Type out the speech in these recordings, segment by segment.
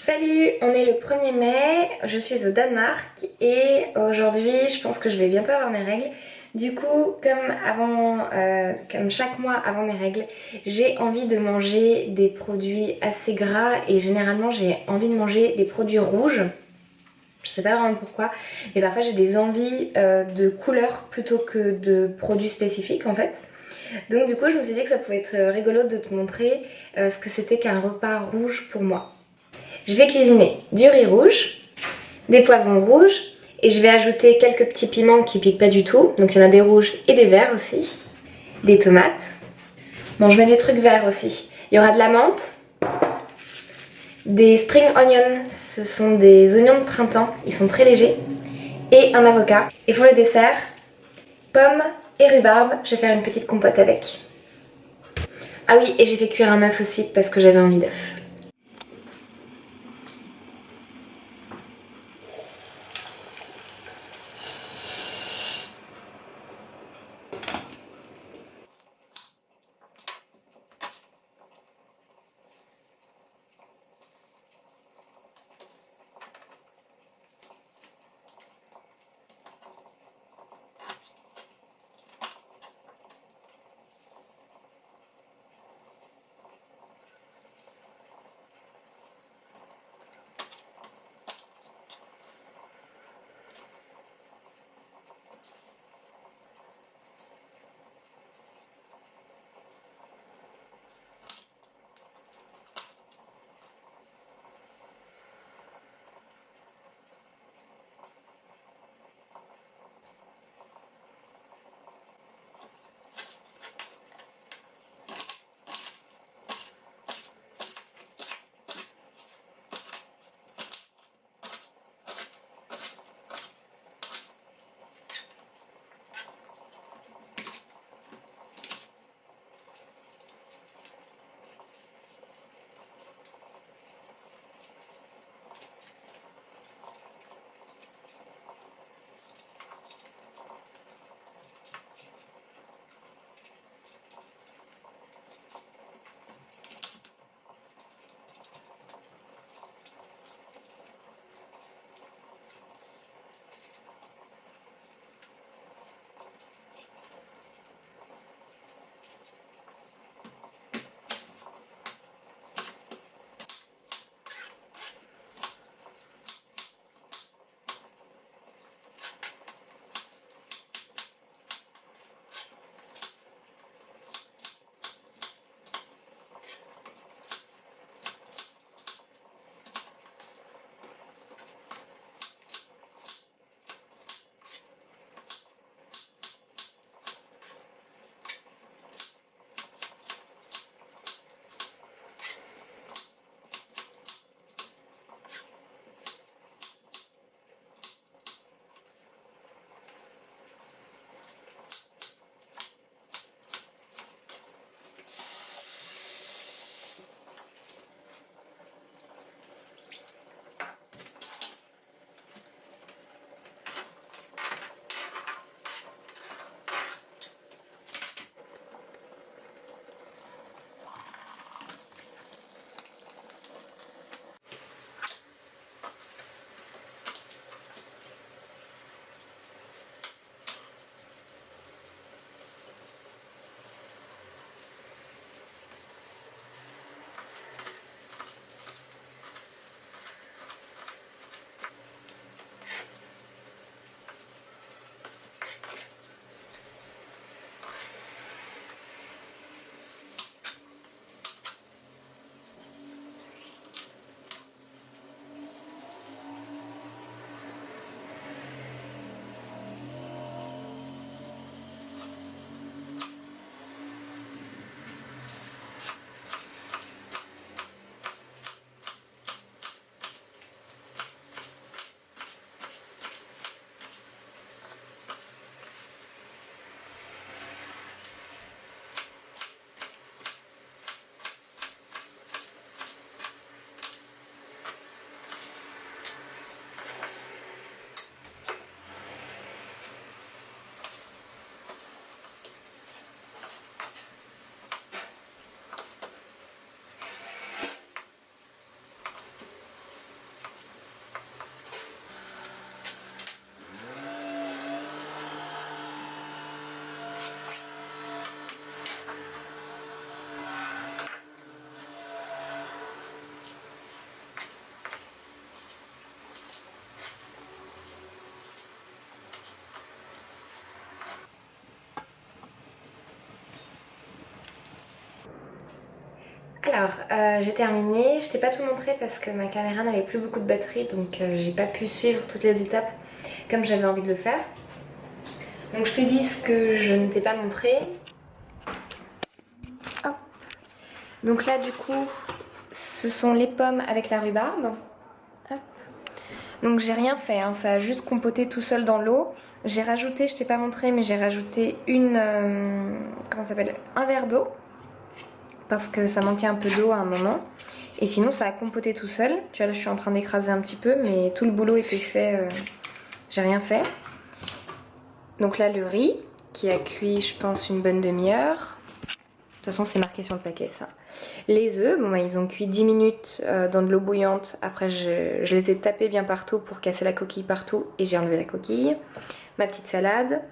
Salut, on est le 1er mai, je suis au Danemark et aujourd'hui je pense que je vais bientôt avoir mes règles. Du coup, comme chaque mois avant mes règles, j'ai envie de manger des produits assez gras et généralement j'ai envie de manger des produits rouges. Je sais pas vraiment pourquoi, mais parfois j'ai des envies de couleurs plutôt que de produits spécifiques en fait. Donc du coup je me suis dit que ça pouvait être rigolo de te montrer ce que c'était qu'un repas rouge pour moi. Je vais cuisiner du riz rouge, des poivrons rouges et je vais ajouter quelques petits piments qui piquent pas du tout. Donc il y en a des rouges et des verts aussi. Des tomates. Bon, je mets des trucs verts aussi. Il y aura de la menthe, des spring onions, ce sont des oignons de printemps, ils sont très légers, et un avocat. Et pour le dessert, pommes et rhubarbe, je vais faire une petite compote avec. Ah oui, et j'ai fait cuire un œuf aussi parce que j'avais envie d'œuf. Alors, j'ai terminé. Je t'ai pas tout montré parce que ma caméra n'avait plus beaucoup de batterie, donc j'ai pas pu suivre toutes les étapes comme j'avais envie de le faire. Donc je te dis ce que je ne t'ai pas montré. Hop. Donc là du coup, ce sont les pommes avec la rhubarbe. Hop. Donc j'ai rien fait, hein, ça a juste compoté tout seul dans l'eau. J'ai rajouté, je t'ai pas montré, mais j'ai rajouté comment ça s'appelle, un verre d'eau. Parce que ça manquait un peu d'eau à un moment. Et sinon ça a compoté tout seul. Tu vois là je suis en train d'écraser un petit peu, mais tout le boulot était fait, j'ai rien fait. Donc là le riz qui a cuit je pense une bonne demi-heure. De toute façon c'est marqué sur le paquet ça. Les œufs, bon bah ils ont cuit 10 minutes dans de l'eau bouillante. Après je les ai tapés bien partout pour casser la coquille partout et j'ai enlevé la coquille. Ma petite salade.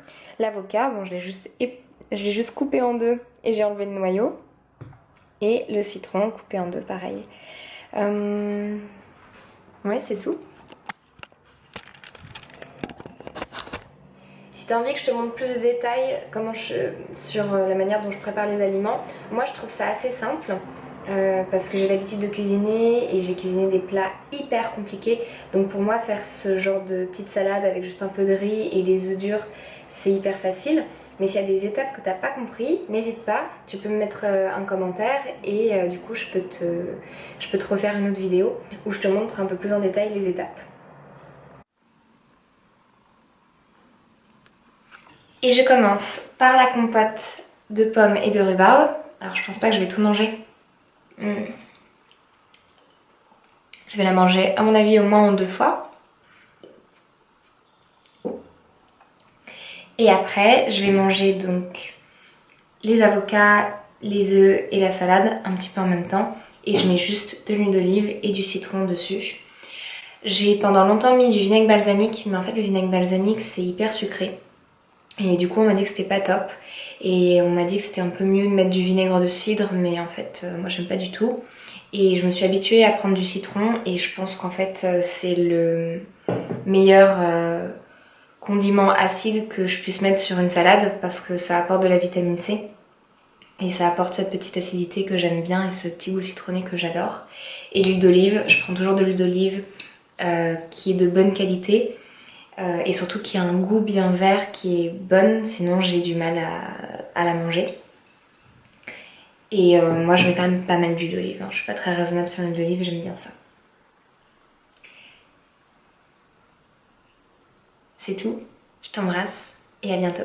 L'avocat, bon je l'ai juste coupé en deux et j'ai enlevé le noyau. Et le citron coupé en deux, pareil. Ouais, c'est tout. Si tu as envie que je te montre plus de détails sur la manière dont je prépare les aliments, moi je trouve ça assez simple. Parce que j'ai l'habitude de cuisiner et j'ai cuisiné des plats hyper compliqués. Donc pour moi faire ce genre de petite salade avec juste un peu de riz et des œufs durs, c'est hyper facile. Mais s'il y a des étapes que tu n'as pas compris, n'hésite pas, tu peux me mettre un commentaire et du coup je peux te refaire une autre vidéo où je te montre un peu plus en détail les étapes. Et je commence par la compote de pommes et de rhubarbe. Alors je pense pas que je vais tout manger. Je vais la manger à mon avis au moins en 2 fois. Et après je vais manger donc les avocats, les œufs et la salade un petit peu en même temps. Et je mets juste de l'huile d'olive et du citron dessus. J'ai pendant longtemps mis du vinaigre balsamique, mais en fait le vinaigre balsamique c'est hyper sucré. Et du coup on m'a dit que c'était pas top. Et on m'a dit que c'était un peu mieux de mettre du vinaigre de cidre, mais en fait moi j'aime pas du tout. Et je me suis habituée à prendre du citron et je pense qu'en fait c'est le meilleur condiment acide que je puisse mettre sur une salade parce que ça apporte de la vitamine C. Et ça apporte cette petite acidité que j'aime bien et ce petit goût citronné que j'adore. Et l'huile d'olive, je prends toujours de l'huile d'olive qui est de bonne qualité et surtout qui a un goût bien vert qui est bonne, sinon j'ai du mal à la manger. Et moi je mets quand même pas mal d'huile d'olive, hein. Je suis pas très raisonnable sur l'huile d'olive, j'aime bien ça. C'est tout, je t'embrasse et à bientôt.